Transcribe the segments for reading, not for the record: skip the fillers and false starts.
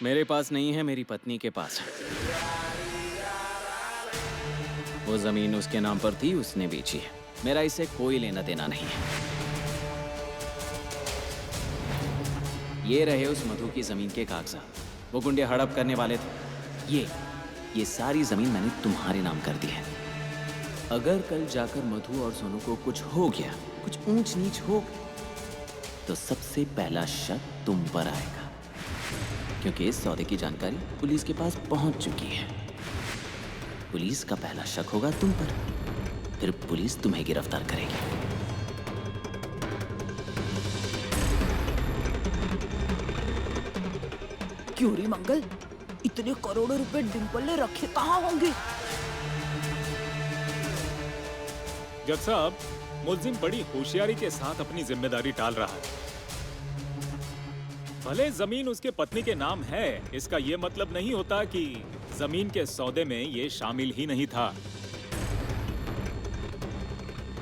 मेरे पास नहीं है, मेरी पत्नी के पास है। वो जमीन उसके नाम पर थी, उसने बेची है। मेरा इससे कोई लेना देना नहीं है। ये रहे उस मधु की जमीन के कागजात। वो गुंडे हड़प करने वाले थे। ये सारी जमीन मैंने तुम्हारे नाम कर दी है। अगर कल जाकर मधु और सोनू को कुछ हो गया, कुछ ऊंच नीच हो गई, तो सबसे पहला शक तुम पर आएगा, क्योंकि इस सौदे की जानकारी पुलिस के पास पहुंच चुकी है। पुलिस का पहला शक होगा तुम पर, फिर पुलिस तुम्हें गिरफ्तार करेगी। क्यों रे मंगल, इतने करोड़ों रुपए डिंपल ने रखे कहाँ होंगे? जज साहब, मुलजिम बड़ी होशियारी के साथ अपनी जिम्मेदारी टाल रहा है। भले जमीन उसके पत्नी के नाम है, इसका ये मतलब नहीं होता कि जमीन के सौदे में ये शामिल ही नहीं था।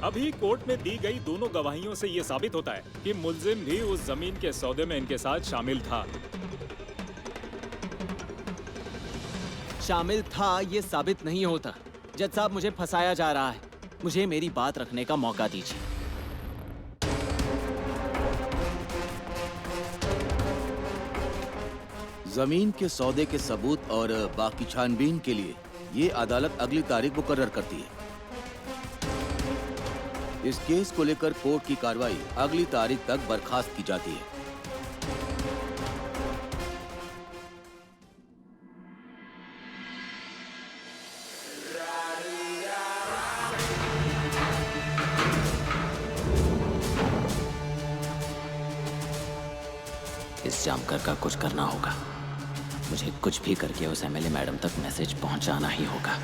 अभी कोर्ट में दी गई दोनों गवाहियों से ये साबित होता है कि मुलजिम भी उस जमीन के सौदे में इनके साथ शामिल था। शामिल था ये साबित नहीं होता। जज साहब, मुझे फंसाया जा रहा है। मुझे मेरी बात रखने का मौका दीजिए। जमीन के सौदे के सबूत और बाकी छानबीन के लिए ये अदालत अगली तारीख मुकर्रर करती है। इस केस को लेकर कोर्ट की कार्रवाई अगली तारीख तक बर्खास्त की जाती है। इस जामकर का कुछ करना होगा। मुझे कुछ भी करके उस एमएलए मैडम तक मैसेज पहुंचाना ही होगा।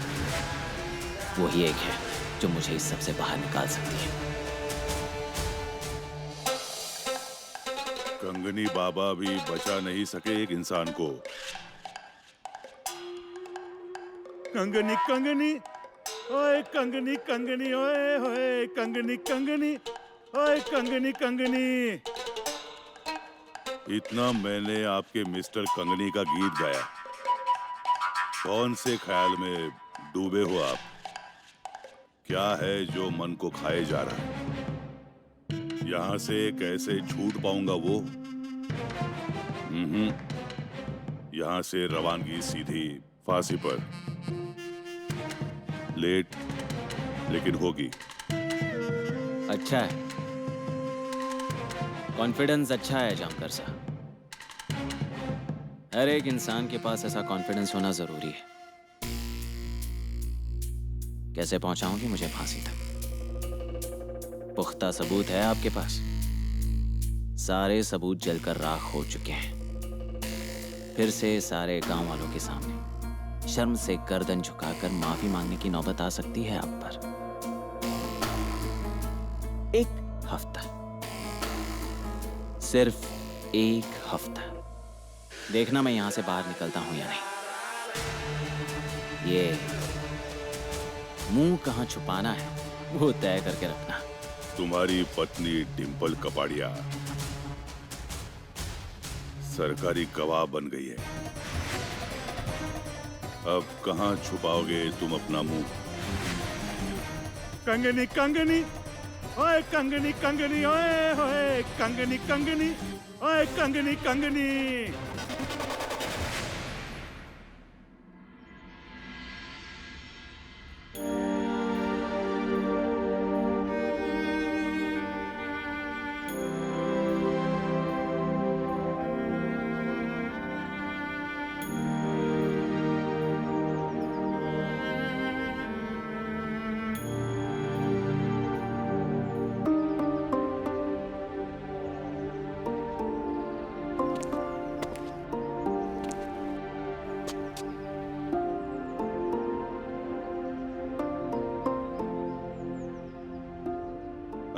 वो ही एक है जो मुझे इस सबसे बाहर निकाल सकती है। कंगनी बाबा भी बचा नहीं सके एक इंसान को। कंगनी कंगनी ओए कंगनी कंगनी ओए होए कंगनी कंगनी ओए कंगनी कंगनी। इतना मैंने आपके मिस्टर कंगनी का गीत गाया। कौन से ख्याल में डूबे हो आप? क्या है जो मन को खाए जा रहा है? यहां से कैसे छूट पाऊंगा वो? यहां से रवानगी सीधी फांसी पर। लेट लेकिन होगी। अच्छा है, कॉन्फिडेंस अच्छा है जामकर साहब। हर एक इंसान के पास ऐसा कॉन्फिडेंस होना जरूरी है। कैसे पहुंचाओगे मुझे फांसी तक? पुख्ता सबूत है आपके पास? सारे सबूत जलकर राख हो चुके हैं। फिर से सारे गांव वालों के सामने शर्म से गर्दन झुकाकर माफी मांगने की नौबत आ सकती है आप पर। एक हफ्ता, सिर्फ एक हफ्ता। देखना मैं यहां से बाहर निकलता हूं या नहीं। ये मुंह कहां छुपाना है वो तय करके रखना। तुम्हारी पत्नी डिंपल कपाड़िया सरकारी गवाह बन गई है। अब कहां छुपाओगे तुम अपना मुंह? कंगनी कंगनी ओए कंगनी कंगनी ओए होए कंगनी कंगनी ओए कंगनी कंगनी।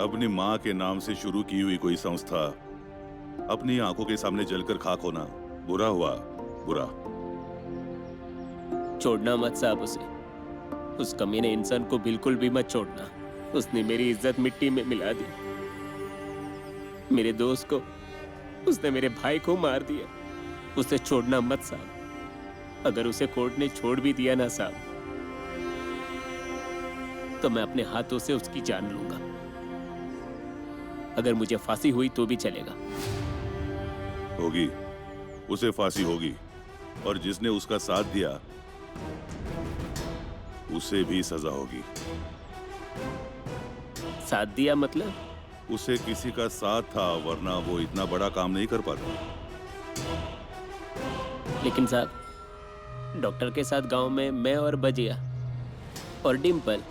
अपनी माँ के नाम से शुरू की हुई कोई संस्था अपनी आंखों के सामने जलकर खाक होना बुरा हुआ, बुरा। छोड़ना मत साहब उसे। उस कमीने इंसान को बिल्कुल भी मत छोड़ना। उसने मेरी इज्जत मिट्टी में मिला दी। मेरे दोस्त को, उसने मेरे भाई को मार दिया। उसे छोड़ना मत साहब। अगर उसे कोर्ट ने छोड़ भी दिया ना साहब, तो मैं अपने हाथों से उसकी जान लूंगा। अगर मुझे फांसी हुई तो भी चलेगा। होगी, उसे फांसी होगी, और जिसने उसका साथ दिया उसे भी सजा होगी। साथ दिया मतलब? उसे किसी का साथ था, वरना वो इतना बड़ा काम नहीं कर पाता। लेकिन साहब, डॉक्टर के साथ गांव में मैं और बजिया और डिम्पल,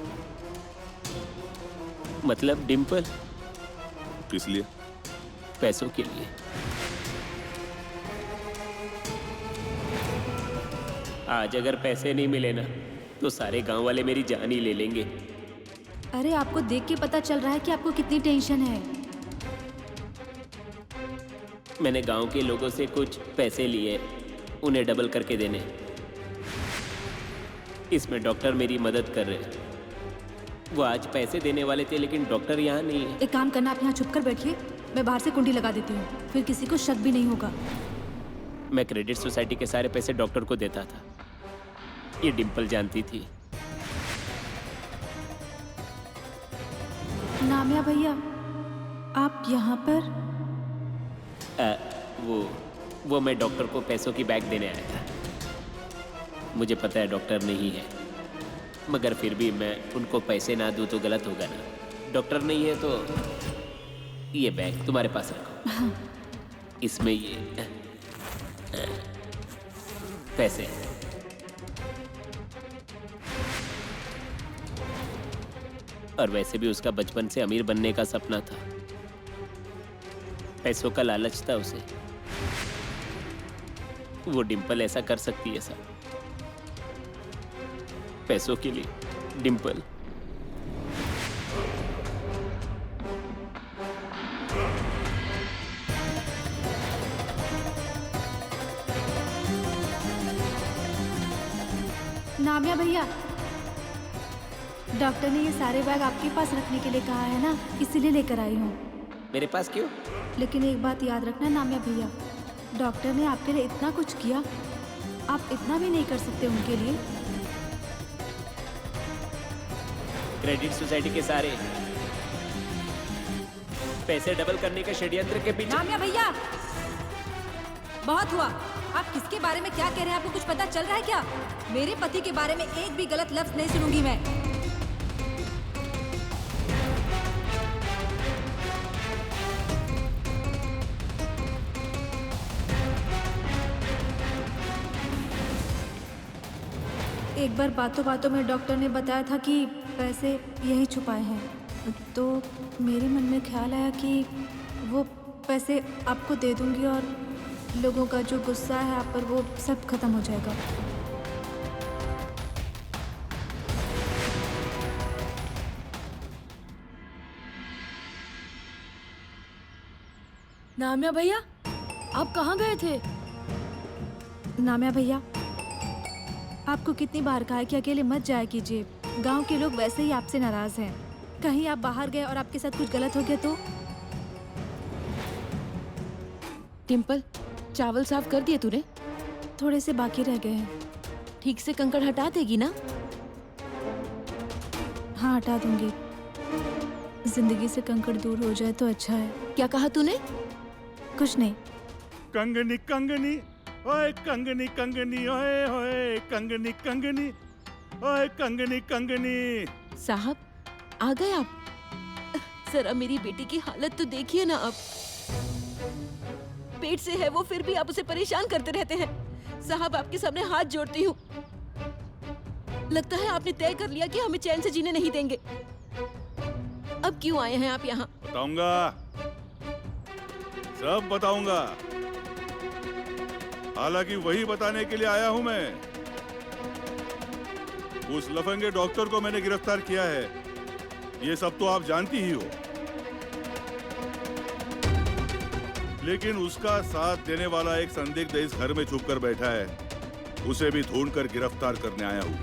मतलब डिम्पल, किस लिए? पैसों के लिए। आज अगर पैसे नहीं मिले ना, तो सारे गांव वाले मेरी जान ही ले लेंगे। अरे आपको देख के पता चल रहा है कि आपको कितनी टेंशन है। मैंने गांव के लोगों से कुछ पैसे लिए, उन्हें डबल करके देने। इसमें डॉक्टर मेरी मदद कर रहे हैं। वो आज पैसे देने वाले थे, लेकिन डॉक्टर यहाँ नहीं है। एक काम करना, आप यहाँ छुप कर बैठिए, मैं बाहर से कुंडी लगा देती हूँ, फिर किसी को शक भी नहीं होगा। मैं क्रेडिट सोसाइटी के सारे पैसे डॉक्टर को देता था, ये डिम्पल जानती थी। नामिया भैया, आप यहाँ पर? वो मैं डॉक्टर को पैसों की बैग देने आया था। मुझे पता है डॉक्टर नहीं है, मगर फिर भी मैं उनको पैसे ना दूं तो गलत होगा ना। डॉक्टर नहीं है तो ये बैग तुम्हारे पास रखो। इसमें ये पैसे हैं। और वैसे भी उसका बचपन से अमीर बनने का सपना था। पैसों का लालच था उसे। वो डिम्पल ऐसा कर सकती है साहब, पैसों के लिए। डिम्पल नामिया भैया, डॉक्टर ने ये सारे बैग आपके पास रखने के लिए कहा है ना, इसीलिए लेकर आई हूँ। मेरे पास क्यों? लेकिन एक बात याद रखना नामिया भैया, डॉक्टर ने आपके लिए इतना कुछ किया, आप इतना भी नहीं कर सकते उनके लिए। क्रेडिट सोसाइटी के सारे पैसे डबल करने के षड्यंत्र के पीछे। नामिया भैया, बहुत हुआ। आप किसके बारे में क्या कह रहे हैं, आपको कुछ पता चल रहा है क्या? मेरे पति के बारे में एक भी गलत लफ्ज नहीं सुनूंगी मैं। एक बार बातों बातों में डॉक्टर ने बताया था कि पैसे यही छुपाए हैं, तो मेरे मन में ख्याल आया कि वो पैसे आपको दे दूंगी और लोगों का जो गुस्सा है आप पर, वो सब खत्म हो जाएगा। नामिया भैया, आप कहाँ गए थे? नामिया भैया, आपको कितनी बार कहा है कि अकेले मत जाया कीजिए। गांव के लोग वैसे ही आपसे नाराज हैं। कहीं आप बाहर गए और आपके साथ कुछ गलत हो गया तो? डिम्पल, चावल साफ कर दिए तूने? थोड़े से बाकी रह गए हैं। ठीक से कंकड़ हटा देगी ना? हाँ, हटा दूंगी। जिंदगी से कंकड़ दूर हो जाए तो अच्छा है। क्या कहा तूने? कुछ नहीं। कंगनी कंगनी ओए कंगनी कंगनी ओए ओए कंगनी कंगनी ओए कंगनी कंगनी। साहब, आ गए आप? जरा मेरी बेटी की हालत तो देखिए ना आप। पेट से है वो, फिर भी आप उसे परेशान करते रहते हैं। साहब, आपके सामने हाथ जोड़ती हूँ। लगता है आपने तय कर लिया कि हमें चैन से जीने नहीं देंगे। अब क्यों आए हैं आप यहाँ? बताऊंगा, सब बताऊंगा। हालांकि वही बताने के लिए आया हूं मैं। उस लफंगे डॉक्टर को मैंने गिरफ्तार किया है, ये सब तो आप जानती ही हो। लेकिन उसका साथ देने वाला एक संदिग्ध इस घर में छुपकर बैठा है, उसे भी ढूंढकर गिरफ्तार करने आया हूं।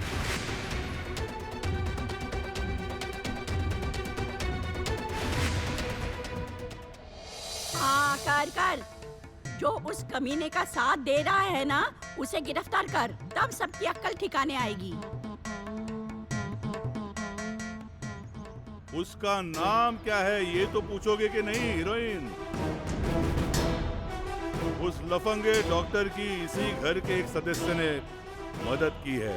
हाँ, कर कर। जो उस कमीने का साथ दे रहा है ना, उसे गिरफ्तार कर, तब सबकी अक्ल ठिकाने आएगी। उसका नाम क्या है ये तो पूछोगे कि नहीं हीरोइन? उस लफंगे डॉक्टर की इसी घर के एक सदस्य ने मदद की है।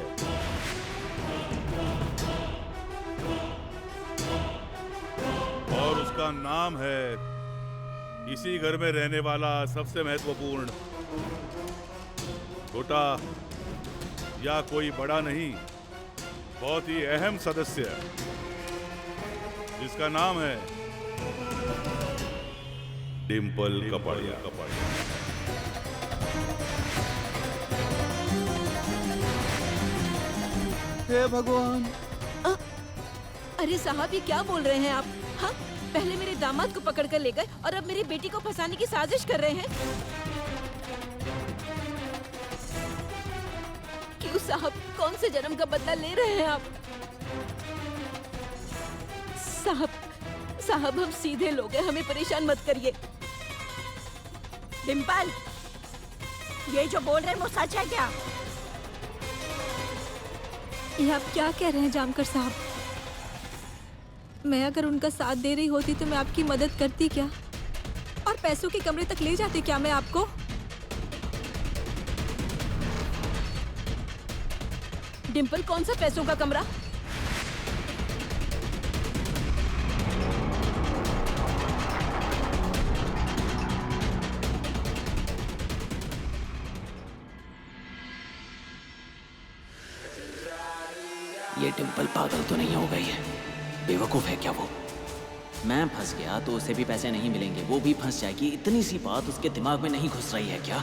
और उसका नाम है इसी घर में रहने वाला सबसे महत्वपूर्ण छोटा या कोई बड़ा नहीं, बहुत ही अहम सदस्य जिसका नाम है डिम्पल कपाड़िया। हे भगवान! अरे साहब, ये क्या बोल रहे हैं आप? हाँ, पहले मेरे दामाद को पकड़ कर ले गए और अब मेरी बेटी को फंसाने की साजिश कर रहे हैं। क्यों साहब, कौन से जन्म का बदला ले रहे हैं आप? साहब हम सीधे लोग हैं, हमें परेशान मत करिए। डिम्पल, ये जो बोल रहे हैं वो सच है क्या? ये आप क्या कह रहे हैं जामकर साहब? मैं अगर उनका साथ दे रही होती तो मैं आपकी मदद करती क्या? और पैसों के कमरे तक ले जाती क्या मैं आपको? डिम्पल, कौन सा पैसों का कमरा? ये डिम्पल पागल तो नहीं हो गई है? बेवकूफ है क्या वो? मैं फंस गया तो उसे भी पैसे नहीं मिलेंगे, वो भी फंस जाएगी। इतनी सी बात उसके दिमाग में नहीं घुस रही है क्या?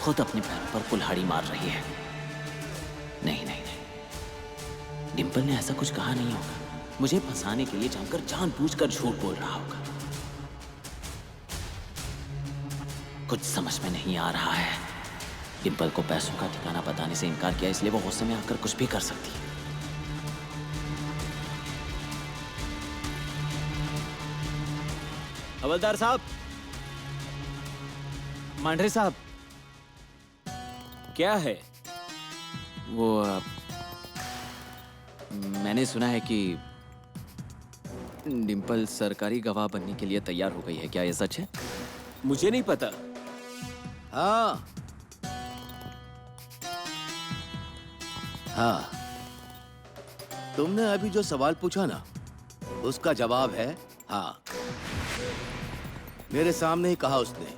खुद अपने पैरों पर कुल्हाड़ी मार रही है। नहीं नहीं नहीं, डिम्पल ने ऐसा कुछ कहा नहीं होगा। मुझे फंसाने के लिए जानकर जानबूझकर झूठ बोल रहा होगा। कुछ समझ में नहीं आ रहा है। डिम्पल को पैसों का ठिकाना बताने से इनकार किया, इसलिए वो गुस्से में आकर कुछ भी कर सकती है। हवलदार साहब, मांढरे साहब, क्या है? वो मैंने सुना है कि डिम्पल सरकारी गवाह बनने के लिए तैयार हो गई है। क्या ये सच है? मुझे नहीं पता। हाँ, तुमने अभी जो सवाल पूछा ना, उसका जवाब है हाँ। मेरे सामने ही कहा उसने।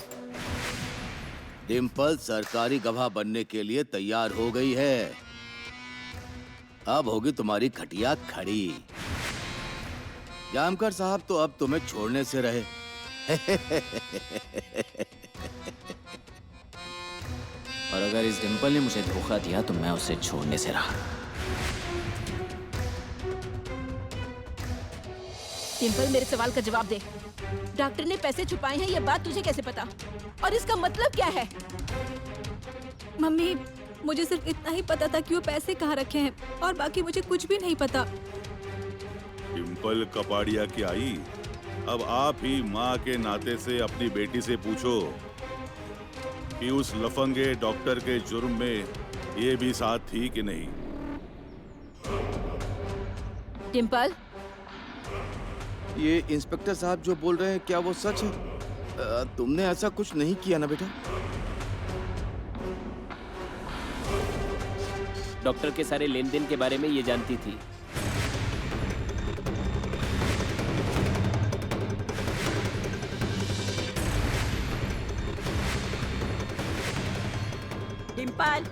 डिम्पल सरकारी गवाह बनने के लिए तैयार हो गई है। अब होगी तुम्हारी खटिया खड़ी। जामकर साहब तो अब तुम्हें छोड़ने से रहे। और अगर इस डिम्पल ने मुझे धोखा दिया तो मैं उसे छोड़ने से रहा। डिम्पल, मेरे सवाल का जवाब दे। डॉक्टर ने पैसे छुपाए हैं, ये बात तुझे कैसे पता? और इसका मतलब क्या है? मम्मी, मुझे सिर्फ इतना ही पता था कि वो पैसे कहाँ रखे हैं और बाकी मुझे कुछ भी नहीं पता। डिम्पल कपाड़िया की आई, अब आप ही माँ के नाते से अपनी बेटी से पूछो कि उस लफंगे डॉक्टर के जुर्म में ये भी साथ थी कि नहीं। डिम्पल, ये इंस्पेक्टर साहब जो बोल रहे हैं, क्या वो सच है? तुमने ऐसा कुछ नहीं किया ना बेटा? डॉक्टर के सारे लेन देन के बारे में ये जानती थी। डिम्पल,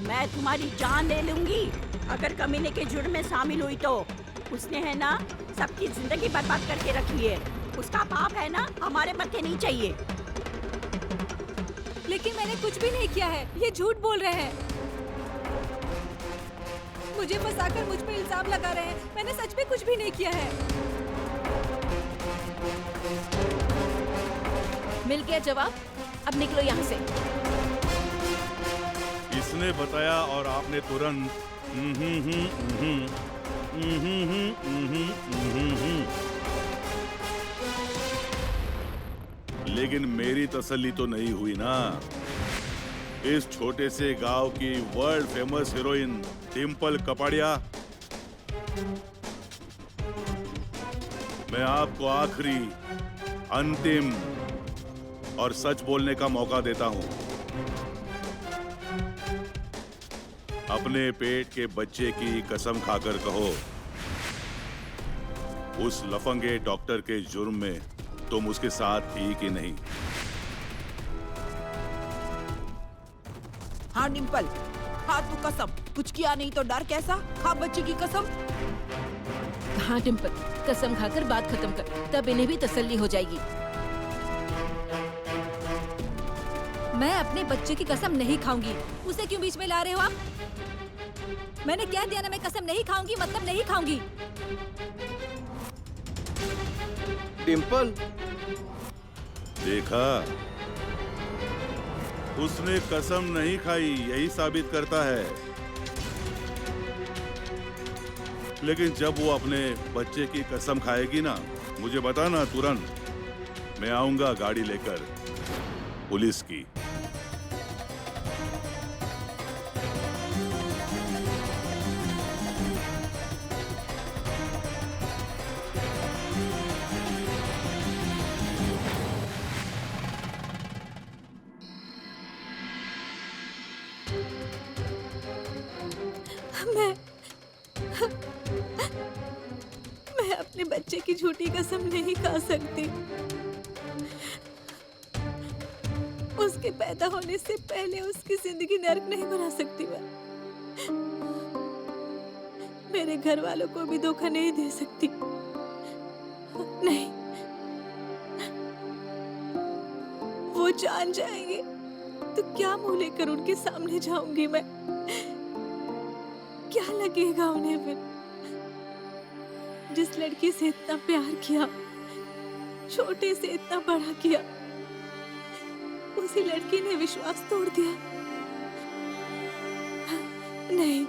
मैं तुम्हारी जान ले लूंगी अगर कमीने के जुर्म में शामिल हुई तो। उसने है ना सबकी जिंदगी बर्बाद करके रखी है। उसका पाप है ना हमारे मत्थे नहीं चाहिए। लेकिन मैंने कुछ भी नहीं किया है, ये झूठ बोल रहे हैं। मुझे फंसाकर मुझ पे इल्जाम लगा रहे हैं। मैंने सच में कुछ भी नहीं किया है। मिल गया जवाब, अब निकलो यहाँ से। इसने बताया और आपने तुरंत लेकिन मेरी तसल्ली तो नहीं हुई ना। इस छोटे से गांव की world famous heroine Dimple Kapadia, मैं आपको आखिरी, अंतिम और सच बोलने का मौका देता हूं। अपने पेट के बच्चे की कसम खाकर कहो, उस लफंगे डॉक्टर के जुर्म में तुम उसके साथ थी कि नहीं? हाँ डिम्पल, खा तू कसम। कुछ किया नहीं तो डर कैसा? खा बच्चे की कसम। हाँ डिम्पल, कसम खाकर बात खत्म कर, तब इन्हें भी तसल्ली हो जाएगी। मैं अपने बच्चे की कसम नहीं खाऊंगी। उसे क्यों बीच में ला रहे हो आप? मैंने क्या दिया ना, मैं कसम नहीं खाऊंगी मतलब नहीं खाऊंगी। डिम्पल, देखा, उसने कसम नहीं खाई, यही साबित करता है। लेकिन जब वो अपने बच्चे की कसम खाएगी ना, मुझे बताना तुरंत। मैं आऊंगा गाड़ी लेकर, पुलिस की। मैं अपने बच्चे की झूठी कसम नहीं खा सकती। उसके पैदा होने से पहले उसकी जिंदगी नर्क नहीं बना सकती मैं। मेरे घर वालों को भी धोखा नहीं दे सकती। नहीं, वो जान जाएंगे तो क्या मुंह लेकर उनके सामने जाऊंगी मैं? क्या लगेगा उन्हें फिर? जिस लड़की से इतना प्यार किया, छोटे से इतना बड़ा किया, उसी लड़की ने विश्वास तोड़ दिया। नहीं,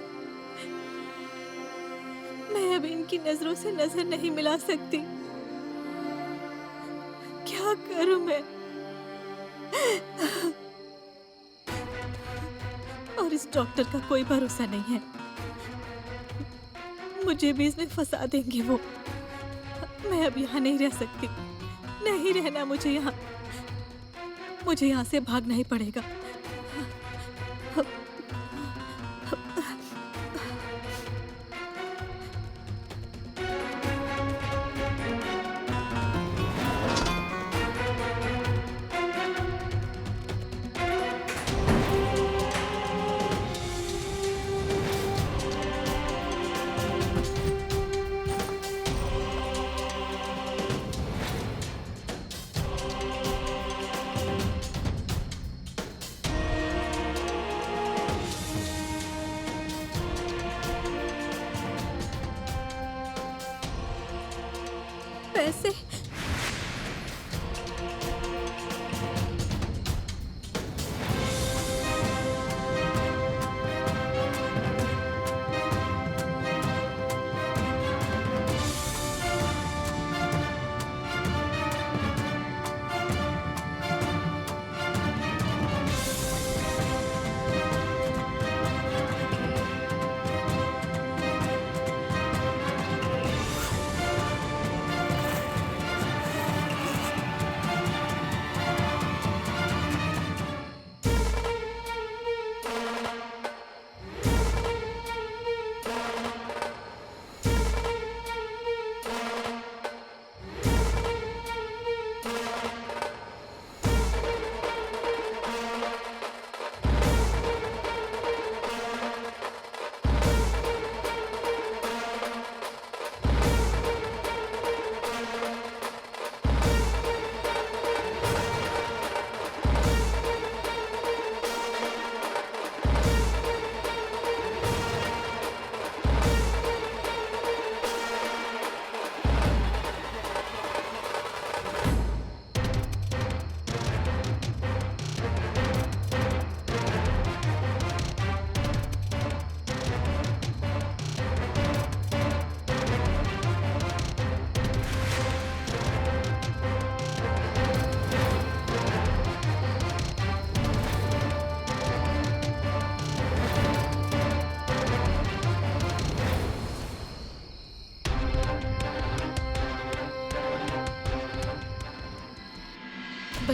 मैं अब इनकी नजरों से नजर नहीं मिला सकती। क्या करूं मैं? और इस डॉक्टर का कोई भरोसा नहीं है, मुझे भी इसमें फंसा देंगे वो। मैं अब यहाँ नहीं रह सकती, नहीं रहना मुझे यहाँ। मुझे यहाँ से भागना ही पड़ेगा। पैसे?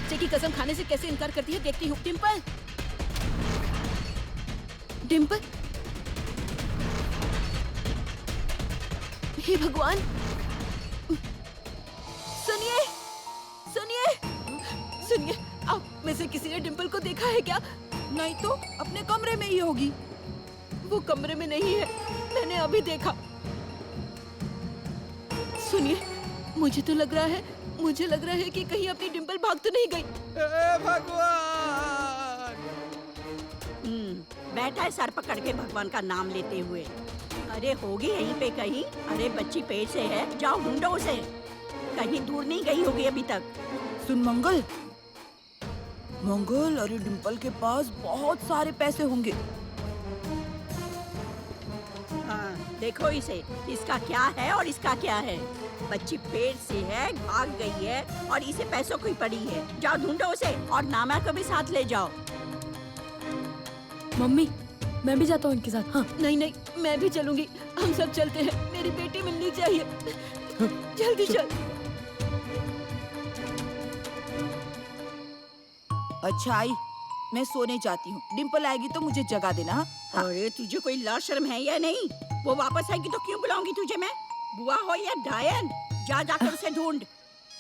बच्चे की कसम खाने से कैसे इनकार करती है देखती हूँ। डिम्पल, डिम्पल, हे भगवान, सुनिए, सुनिए, सुनिए, आप में से किसी ने डिम्पल को देखा है क्या? नहीं तो अपने कमरे में ही होगी। वो कमरे में नहीं है, मैंने अभी देखा। सुनिए, मुझे तो लग रहा है, मुझे लग रहा है कि कहीं अपनी डिम्पल भाग तो नहीं गई। भगवान! बैठा है सर पकड़ के भगवान का नाम लेते हुए। अरे होगी यहीं पे कहीं। अरे बच्ची पेट से है, जाओ ढूंढो उसे। कहीं दूर नहीं गई होगी अभी तक। सुन मंगल, मंगल, अरे डिम्पल के पास बहुत सारे पैसे होंगे। हाँ, देखो इसे, इसका क्या है और इसका क्या है। बच्ची पेट से है, भाग गई है और इसे पैसों की पड़ी है। जाओ ढूंढो उसे और नामा को भी साथ ले जाओ। मम्मी, मैं भी जाता हूँ इनके साथ। हाँ, नहीं नहीं, मैं भी चलूंगी। हम सब चलते हैं, मेरी बेटी मिलनी चाहिए। जल्दी चल। अच्छा आई, मैं सोने जाती हूँ। डिम्पल आएगी तो मुझे जगा देना। हाँ? अरे तुझे कोई लाज शर्म है या नहीं? वो वापस आएगी तो क्यों बुलाऊंगी तुझे मैं? बुआ हो या डायन, जा जाकर उसे ढूंढ।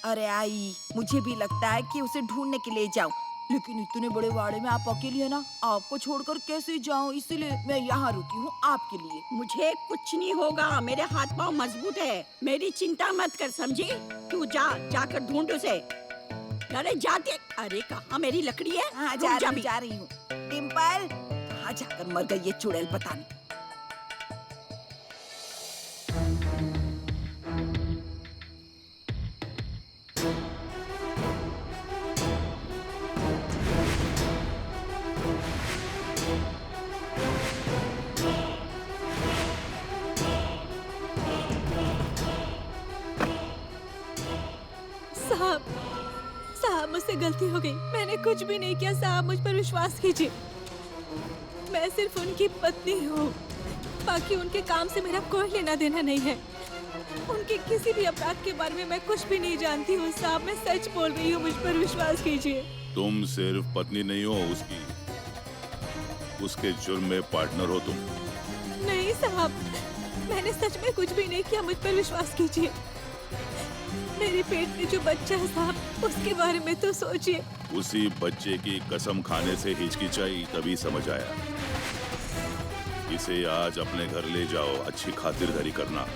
अरे आई, मुझे भी लगता है कि उसे ढूंढने के लिए जाऊं, लेकिन इतने बड़े वाड़े में आप अकेली है ना, आपको छोड़कर कैसे जाऊं? इसलिए मैं यहाँ रुकी हूँ आपके लिए। मुझे कुछ नहीं होगा, मेरे हाथ पाँव मजबूत है। मेरी चिंता मत कर, समझी? तू जाकर ढूंढ उसे। अरे जाते, अरे कहाँ मेरी लकड़ी है? हाँ, रुक जा भी। जा रही हूँ। डिम्पल, कहाँ जाकर मर गई ये चुड़ैल, पता नहीं। साहब, साहब मुझसे गलती हो गई। मैंने कुछ भी नहीं किया साहब, मुझ पर विश्वास कीजिए। मैं सिर्फ उनकी पत्नी हूँ, बाकी उनके काम से मेरा कोई लेना देना नहीं है। उनके किसी भी अपराध के बारे में मैं कुछ भी नहीं जानती हूँ साहब, मैं सच बोल रही हूँ, मुझ पर विश्वास कीजिए। तुम सिर्फ पत्नी नहीं हो उसकी, उसके जुर्म में पार्टनर हो तुम। नहीं साहब, मैंने सच में कुछ भी नहीं किया, मुझ पर विश्वास कीजिए। मेरे पेट में जो बच्चा है साहब, उसके बारे में तो सोचिए। उसी बच्चे की कसम खाने से हिचकिचाई, तभी समझ आया। इसे आज अपने घर ले जाओ, अच्छी खातिरदारी करना।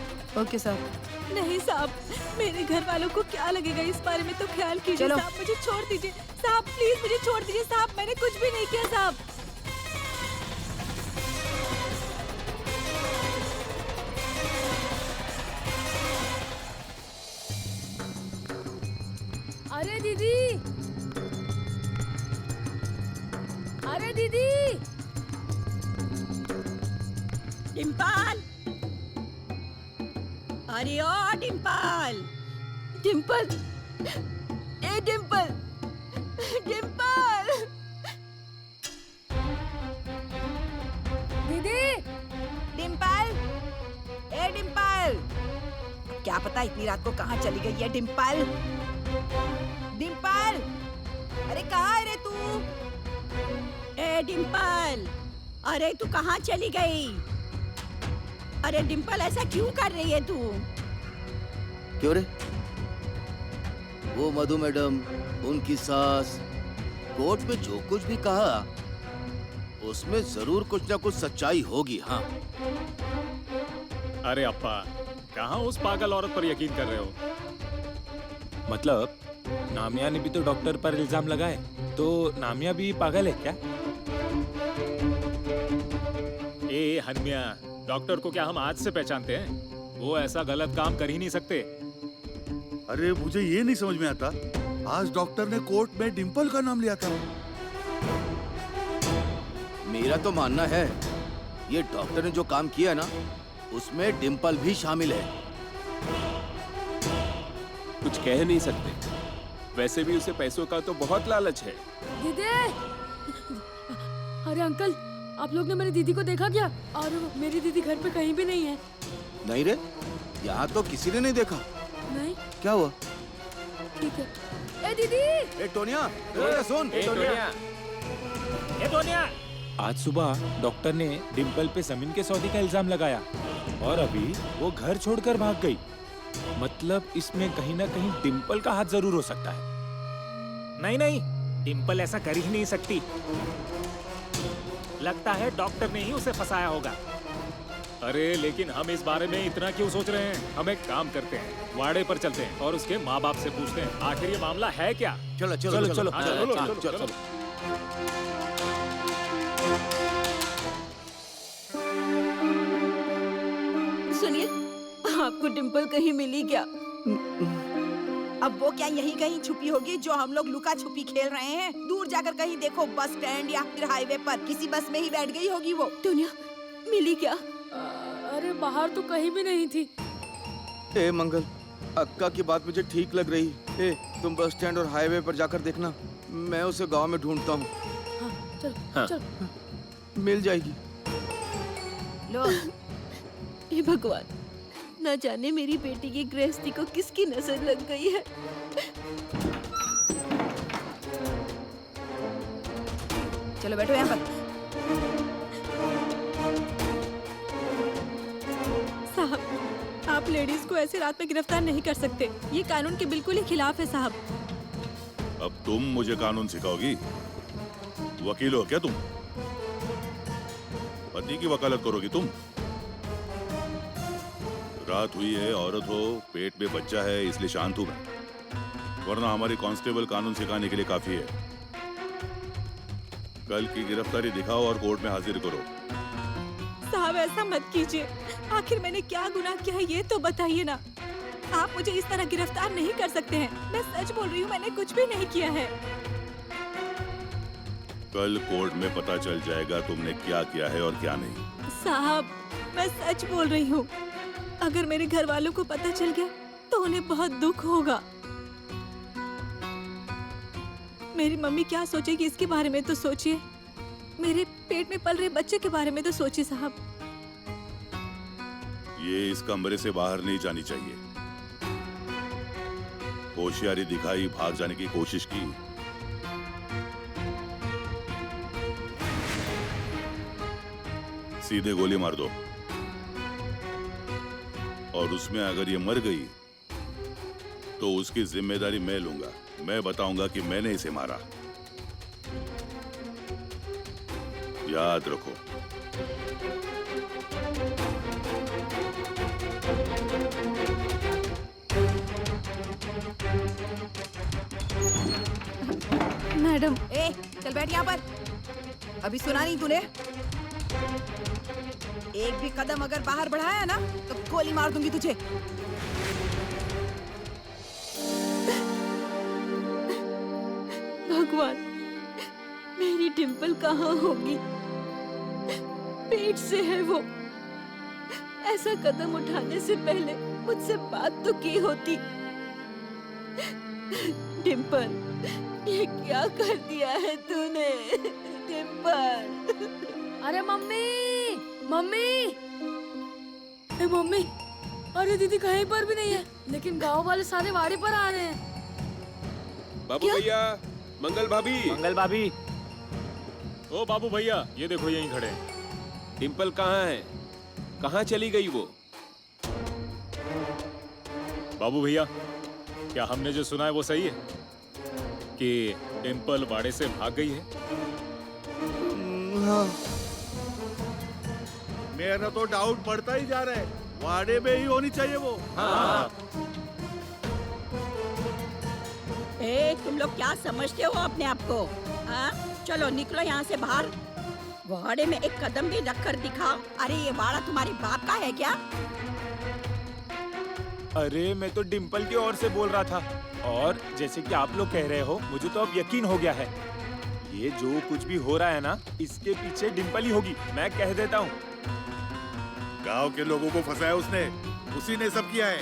ओके साहब। नहीं साहब, मेरे घर वालों को क्या लगेगा इस बारे में तो ख्याल कीजिए चलो। साहब, मुझे छोड़ दीजिए साहब, प्लीज मुझे छोड़ दीजिए साहब, मैंने कुछ भी नहीं किया साहब। अरे दीदी, अरे दीदी, डिम्पल, अरे ओ डिम्पल, डिम्पल, ए डिम्पल, डिम्पल, दीदी, डिम्पल, ए डिम्पल, क्या पता इतनी रात को कहाँ चली गई है डिम्पल। डिम्पल, अरे कहाँ है रे तू? ए डिम्पल, अरे तू कहाँ चली गई? अरे डिम्पल, ऐसा क्यों कर रही है तू? क्यों रे? वो मधु मैडम, उनकी सास, कोर्ट में जो कुछ भी कहा, उसमें जरूर कुछ ना कुछ सच्चाई होगी। हाँ, अरे अप्पा, कहाँ उस पागल औरत पर यकीन कर रहे हो? मतलब नामिया ने भी तो डॉक्टर पर इल्जाम लगाए, तो नामिया भी पागल है क्या? ए हनमिया, डॉक्टर को क्या हम आज से पहचानते हैं? वो ऐसा गलत काम कर ही नहीं सकते। अरे मुझे ये नहीं समझ में आता, आज डॉक्टर ने कोर्ट में डिम्पल का नाम लिया था। मेरा तो मानना है ये डॉक्टर ने जो काम किया ना, उसमें डिम्पल भी शामिल है। कुछ कह नहीं सकते, वैसे भी उसे पैसों का तो बहुत लालच है। दीदी, अरे अंकल, आप लोग ने मेरी दीदी को देखा क्या? और मेरी दीदी घर पे कहीं भी नहीं है। नहीं रे, यहाँ तो किसी ने नहीं देखा। नहीं? क्या हुआ? ठीक है। ए दीदी, ए टोनिया, टोनिया सुन। आज सुबह डॉक्टर ने डिम्पल पे जमीन के सौदे का इल्जाम लगाया और अभी वो घर छोड़कर भाग गई। मतलब इसमें कहीं ना कहीं डिम्पल का हाथ जरूर हो सकता है। नहीं नहीं, डिम्पल ऐसा कर ही नहीं सकती। लगता है डॉक्टर ने ही उसे फंसाया होगा। अरे लेकिन हम इस बारे में इतना क्यों सोच रहे हैं? हम एक काम करते हैं, वाड़े पर चलते हैं और उसके माँ बाप से पूछते हैं आखिर ये मामला है क्या। चलो चलो चलो हाँ, चलो, चलो। सुनिए, आपको डिम्पल कहीं मिली क्या? अब वो क्या यहीं कहीं छुपी होगी जो हम लोग लुका छुपी खेल रहे हैं? दूर जाकर कहीं देखो, बस स्टैंड या फिर हाईवे पर किसी बस में ही बैठ गई होगी वो। दुनिया मिली क्या? अरे बाहर तो कहीं भी नहीं थी। ए मंगल, अक्का की बात मुझे ठीक लग रही। ए तुम बस स्टैंड और हाईवे पर जाकर देखना, मैं उसे गांव में ढूंढता हूँ। हाँ, चल हाँ। चल। मिल जाएगी। लो हे भगवान, न जाने मेरी बेटी की गृहस्थी को किसकी नजर लग गई है। चलो बैठो यहाँ पर। साहब, आप लेडीज को ऐसे रात में गिरफ्तार नहीं कर सकते। ये कानून के बिल्कुल ही खिलाफ है साहब। अब तुम मुझे कानून सिखाओगी? वकील हो क्या तुम? पति की वकालत करोगी तुम? रात हुई है, औरत हो, पेट में बच्चा है, इसलिए शांत हूं मैं। वरना हमारी कांस्टेबल कानून सिखाने के लिए काफी है। कल की गिरफ्तारी दिखाओ और कोर्ट में हाजिर करो। साहब ऐसा मत कीजिए, आखिर मैंने क्या गुनाह किया है ये तो बताइए ना। आप मुझे इस तरह गिरफ्तार नहीं कर सकते हैं। मैं सच बोल रही हूँ, मैंने कुछ भी नहीं किया है। कल कोर्ट में पता चल जाएगा तुमने क्या किया है और क्या नहीं। साहब मैं सच बोल रही हूँ, अगर मेरे घर वालों को पता चल गया तो उन्हें बहुत दुख होगा। मेरी मम्मी क्या सोचेगी इसके बारे में तो सोचिए। मेरे पेट में पल रहे बच्चे के बारे में तो सोचिए साहब। ये इस कमरे से बाहर नहीं जानी चाहिए। होशियारी दिखाई, भाग जाने की कोशिश की। सीधे गोली मार दो, और उसमें अगर ये मर गई तो उसकी जिम्मेदारी मैं लूंगा। मैं बताऊंगा कि मैंने इसे मारा। याद रखो। मैडम, ए चल बैठ यहाँ पर। अभी सुना नहीं तूने? एक भी कदम अगर बाहर बढ़ाया ना तो गोली मार दूंगी तुझे। भगवान, मेरी डिम्पल कहाँ होगी? पेट से है वो। ऐसा कदम उठाने से पहले मुझसे बात तो की होती। डिम्पल, ये क्या कर दिया है तूने? डिम्पल। अरे मम्मी, मम्मी, ए मम्मी, अरे दीदी कहीं पर भी नहीं है, लेकिन गांव वाले सारे वाड़े पर आ रहे हैं। बाबू भैया, मंगल भाभी। मंगल भाभी, ओ बाबू भैया, ये देखो यहीं खड़े हैं। डिम्पल कहाँ है? कहाँ चली गई वो? बाबू भैया, क्या हमने जो सुना है वो सही है कि डिम्पल वाड़े से भाग गई है? हाँ। मेरा तो डाउट बढ़ता ही जा रहा है। वाड़े में ही होनी चाहिए वो। हाँ। ए, तुम लोग क्या समझते हो अपने आप को? हाँ, चलो निकलो यहाँ से बाहर। वाड़े में एक कदम भी रखकर दिखाओ। अरे ये वाड़ा तुम्हारे बाप का है क्या? अरे मैं तो डिम्पल की ओर से बोल रहा था, और जैसे कि आप लोग कह रहे हो, मुझे तो अब यकीन हो गया है। ये जो कुछ भी हो रहा है ना, इसके पीछे डिम्पल ही होगी। मैं कह देता हूँ। गांव के लोगों को फंसाया उसने, उसी ने सब किया है।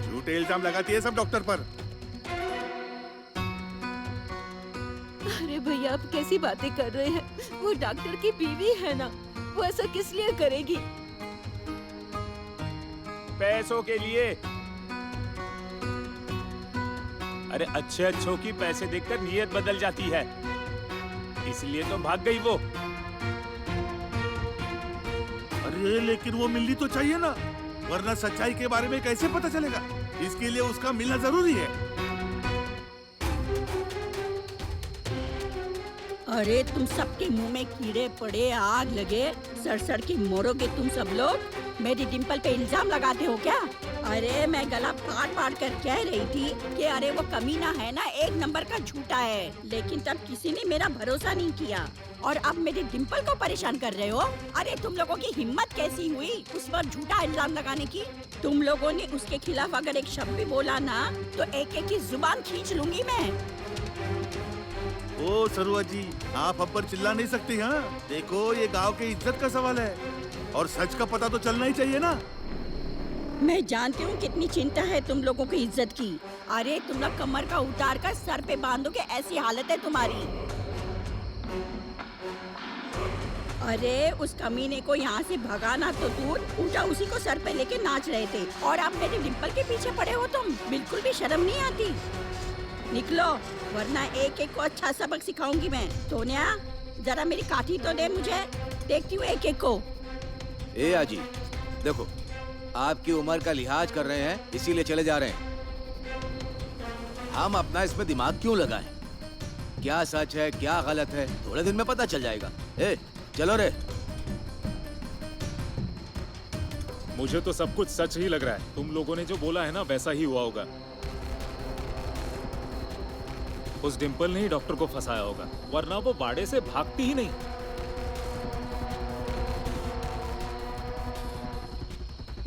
झूठे इल्जाम लगाती है सब डॉक्टर पर। अरे भैया, आप कैसी बातें कर रहे हैं? वो डॉक्टर की बीवी है ना, वो ऐसा किस लिए करेगी? पैसों के लिए। अरे अच्छे अच्छों की पैसे देखकर नीयत बदल जाती है, इसलिए तो भाग गई वो। अरे लेकिन वो मिलनी तो चाहिए ना, वरना सच्चाई के बारे में कैसे पता चलेगा? इसके लिए उसका मिलना जरूरी है। अरे तुम सबके मुंह में कीड़े पड़े, आग लगे, सड़ सड़ के मरोगे तुम सब लोग। मेरी डिम्पल पे इल्जाम लगाते हो क्या? अरे मैं गला फाड़ फाड़ कर कह रही थी कि अरे वो कमीना है ना, एक नंबर का झूठा है, लेकिन तब किसी ने मेरा भरोसा नहीं किया और अब मेरी डिम्पल को परेशान कर रहे हो। अरे तुम लोगों की हिम्मत कैसी हुई उस पर झूठा इल्जाम लगाने की? तुम लोगों ने उसके खिलाफ अगर एक शब्द भी बोला ना तो एक एक की जुबान खींच लूंगी मैं। ओ सरुआ जी, आप हम पर चिल्ला नहीं सकती। हाँ देखो, ये गांव के इज्जत का सवाल है और सच का पता तो चलना ही चाहिए ना। मैं जानती हूँ कितनी चिंता है तुम लोगों की इज्जत की। अरे तुम लोग कमर का उतार कर सर पे बांधोगे, ऐसी हालत है तुम्हारी। अरे उस कमीने को यहाँ से भगाना तो दूर, उल्टा उसी को सर पे लेके नाच रहे थे और आप मेरी डिम्पल के पीछे पड़े हो तुम। बिल्कुल भी शर्म नहीं आती। निकलो वरना एक एक को अच्छा सबक सिखाऊंगी मैं। सोनिया जरा मेरी काठी तो दे मुझे, देखती हूँ एक एक को। ए आजी देखो, आपकी उम्र का लिहाज कर रहे हैं इसीलिए चले जा रहे हैं। हम अपना इसमें दिमाग क्यों लगाएं? क्या सच है क्या गलत है थोड़े दिन में पता चल जाएगा। ए चलो रे। मुझे तो सब कुछ सच ही लग रहा है। तुम लोगों ने जो बोला है ना वैसा ही हुआ होगा। उस डिम्पल ने ही डॉक्टर को फंसाया होगा, वरना वो बाड़े से भागती ही नहीं।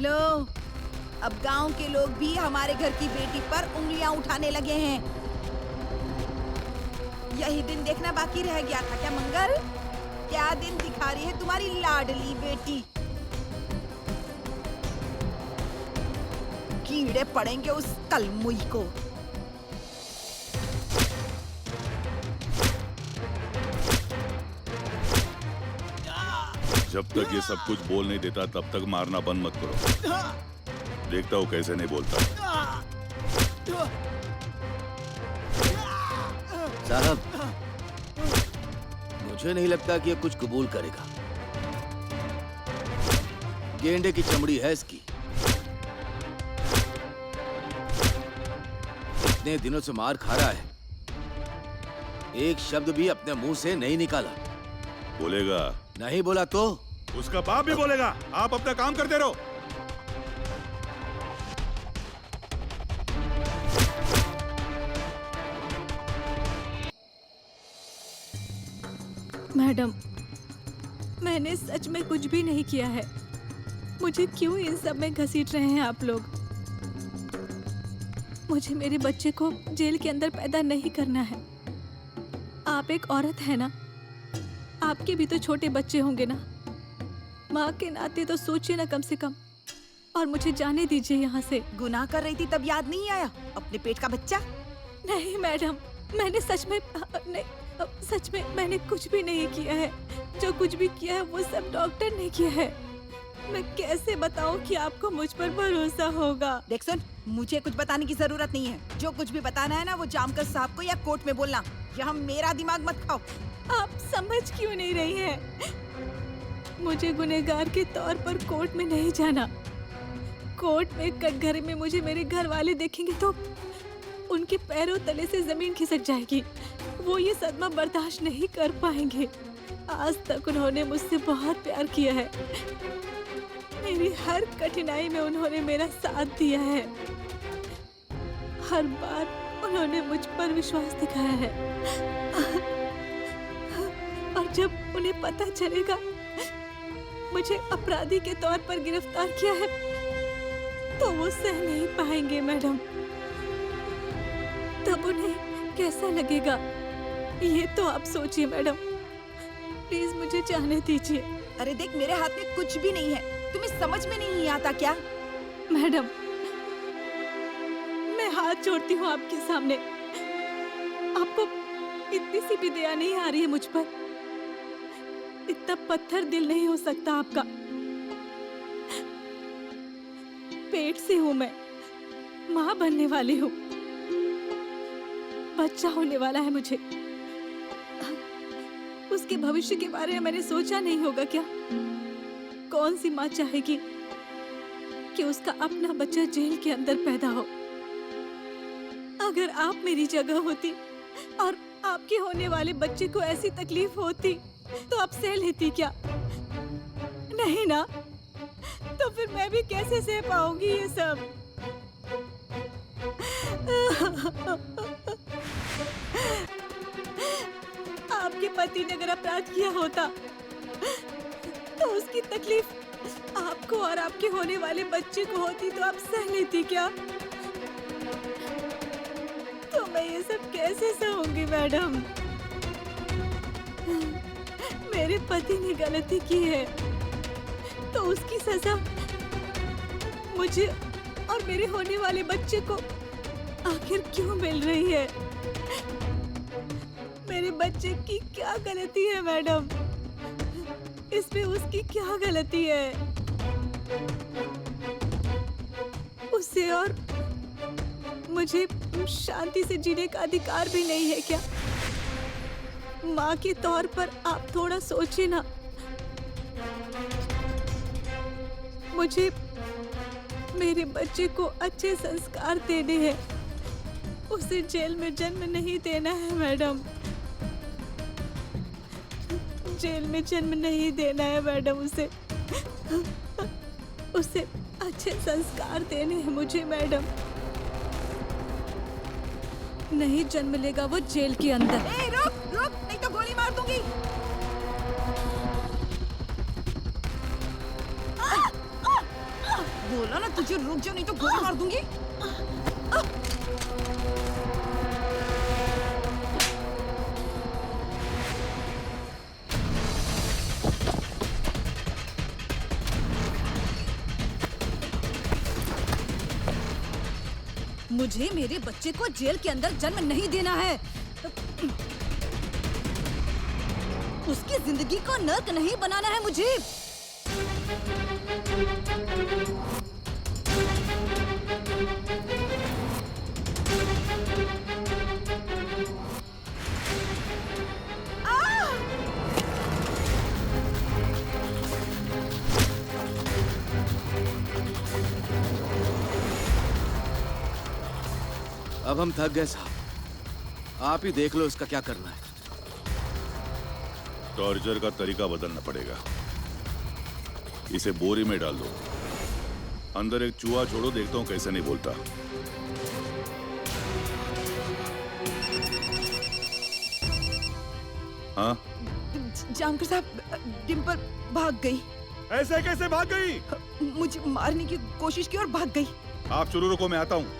लो, अब गांव के लोग भी हमारे घर की बेटी पर उंगलियां उठाने लगे हैं। यही दिन देखना बाकी रह गया था क्या मंगल? क्या दिन दिखा रही है तुम्हारी लाडली बेटी? कीड़े पड़ेंगे उस कलमुई को। जब तक ये सब कुछ बोल नहीं देता तब तक मारना बंद मत करो। देखता हूँ कैसे नहीं बोलता। साहब, मुझे नहीं लगता कि ये कुछ कबूल करेगा। गेंडे की चमड़ी है इसकी। इतने दिनों से मार खा रहा है, एक शब्द भी अपने मुंह से नहीं निकाला। बोलेगा? नहीं बोला तो उसका बाप भी बोलेगा। आप अपना काम करते रहो। मैडम, मैंने सच में कुछ भी नहीं किया है। मुझे क्यों इन सब में घसीट रहे हैं आप लोग? मुझे मेरे बच्चे को जेल के अंदर पैदा नहीं करना है। आप एक औरत है ना, आपके भी तो छोटे बच्चे होंगे ना। माँ के नाते तो सोचिए ना कम से कम। और मुझे जाने दीजिए यहाँ से। गुनाह कर रही थी तब याद नहीं आया अपने पेट का बच्चा? नहीं मैडम, मैंने सच में नहीं, सच में मैंने कुछ भी नहीं किया है। जो कुछ भी किया है वो सब डॉक्टर ने किया है। मैं कैसे बताऊं कि आपको मुझ पर भरोसा होगा? देख सुन, मुझे कुछ बताने की जरूरत नहीं है। जो कुछ भी बताना है ना वो जामकर साहब को या कोर्ट में बोलना। यहाँ मेरा दिमाग मत खाओ। आप समझ क्यों नहीं रही हैं? मुझे गुनहगार के तौर पर कोर्ट में नहीं जाना। कोर्ट में कटघरे में मुझे मेरे घर वाले देखेंगे तो उनके पैरों तले से जमीन खिसक जाएगी। वो ये सदमा बर्दाश्त नहीं कर पाएंगे। आज तक उन्होंने मुझसे बहुत प्यार किया है। मेरी हर कठिनाई में उन्होंने मेरा साथ दिया है। हर बार उन्होंने मुझ पर विश्वास दिखाया है। और जब उन्हें पता चलेगा मुझे अपराधी के तौर पर गिरफ्तार किया है तो वो सह नहीं पाएंगे मैडम। तब उन्हें कैसा लगेगा ये तो आप सोचिए मैडम। प्लीज मुझे जाने दीजिए। अरे देख, मेरे हाथ में कुछ भी नहीं है। तुम्हें समझ में नहीं आता क्या? मैडम, मैं हाथ जोड़ती हूँ आपके सामने। आपको इतनी सी भी दया नहीं आ रही है मुझ पर? इतना पत्थर दिल नहीं हो सकता आपका। पेट से हूँ मैं, माँ बनने वाली हूँ। बच्चा होने वाला है मुझे। उसके भविष्य के बारे में मैंने सोचा नहीं होगा क्या? कौन सी माँ चाहेगी कि उसका अपना बच्चा जेल के अंदर पैदा हो? अगर आप मेरी जगह होती और आपके होने वाले बच्चे को ऐसी तकलीफ होती तो आप सह लेती क्या? नहीं ना? तो फिर मैं भी कैसे सह पाऊंगी ये सब? आपके पति ने अगर अपराध किया होता तो उसकी तकलीफ आपको और आपके होने वाले बच्चे को होती तो आप सह लेती क्या? तो मैं ये सब कैसे सहूंगी मैडम? मेरे पति ने गलती की है तो उसकी सजा मुझे और मेरे होने वाले बच्चे को आखिर क्यों मिल रही है? मेरे बच्चे की क्या गलती है मैडम? इसमें उसकी क्या गलती है? उसे और मुझे शांति से जीने का अधिकार भी नहीं है क्या? माँ के तौर पर आप थोड़ा सोचिए ना। मुझे मेरे बच्चे को अच्छे संस्कार देने हैं, उसे जेल में जन्म नहीं देना है मैडम। जेल में जन्म नहीं देना है मैडम उसे। उसे अच्छे संस्कार देने हैं मुझे मैडम। नहीं जन्म लेगा वो जेल के अंदर। रुक रुक, नहीं तो गोली मार दूंगी। बोला ना तुझे रुक जा, नहीं तो गोली मार दूंगी। मुझे मेरे बच्चे को जेल के अंदर जन्म नहीं देना है। उसकी जिंदगी को नर्क नहीं बनाना है मुझे। अब हम थक गए साहब, आप ही देख लो इसका क्या करना है। टॉर्चर का तरीका बदलना पड़ेगा। इसे बोरी में डाल दो, अंदर एक चूहा छोड़ो, देखता हूं कैसे नहीं बोलता। हाँ, जानकर साहब, डिम्पल भाग गई। ऐसे कैसे भाग गई? मुझे मारने की कोशिश की और भाग गई। आप शुरू रुको, मैं आता हूं।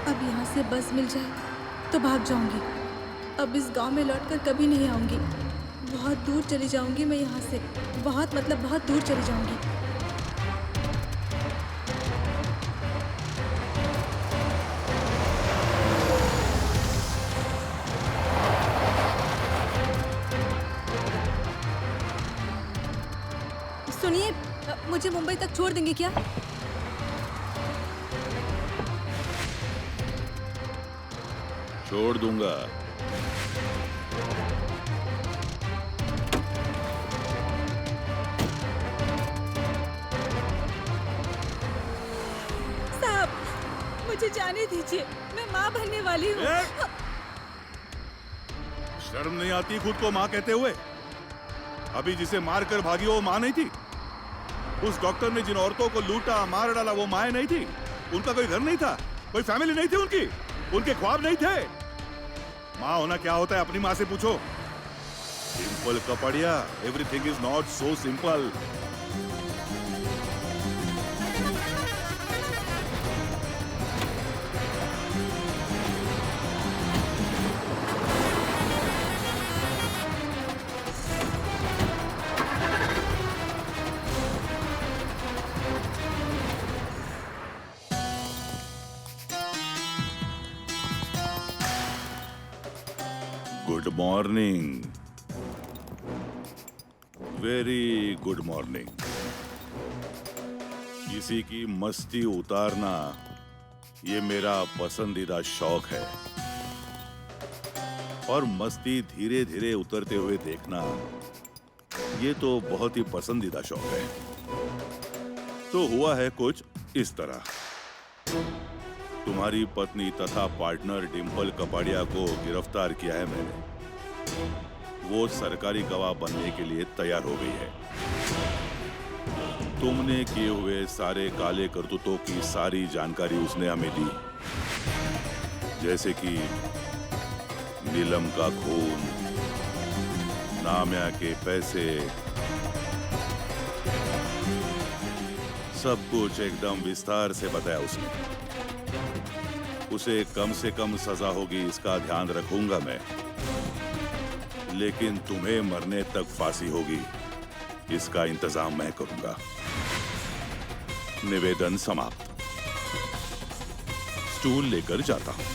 अब यहाँ से बस मिल जाए तो भाग जाऊंगी। अब इस गांव में लौटकर कभी नहीं आऊंगी। बहुत दूर चली जाऊंगी मैं यहाँ से। बहुत मतलब बहुत दूर चली जाऊंगी। सुनिए, मुझे मुंबई तक छोड़ देंगे क्या? छोड़ दूंगा। साहब, मुझे जाने दीजिए, मैं माँ बनने वाली हूँ। शर्म नहीं आती खुद को माँ कहते हुए? अभी जिसे मार कर भागी वो माँ नहीं थी? उस डॉक्टर ने जिन औरतों को लूटा मार डाला वो माँ नहीं थी? उनका कोई घर नहीं था, कोई फैमिली नहीं थी उनकी, उनके ख्वाब नहीं थे? माँ होना क्या होता है अपनी माँ से पूछो। Simple कपड़िया, everything is not so simple. Good morning, very good morning. किसी की मस्ती उतारना ये मेरा पसंदीदा शौक है, और मस्ती धीरे धीरे उतरते हुए देखना ये तो बहुत ही पसंदीदा शौक है। तो हुआ है कुछ इस तरह। तुम्हारी पत्नी तथा पार्टनर डिंपल कपाड़िया को गिरफ्तार किया है मैंने। वो सरकारी गवाह बनने के लिए तैयार हो गई है। तुमने किए हुए सारे काले करतूतों की सारी जानकारी उसने हमें दी, जैसे कि नीलम का खून, नाम्या के पैसे, सब कुछ एकदम विस्तार से बताया उसने। उसे कम से कम सजा होगी इसका ध्यान रखूंगा मैं, लेकिन तुम्हें मरने तक फांसी होगी इसका इंतजाम मैं करूंगा। निवेदन समाप्त। स्टूल लेकर जाता हूं।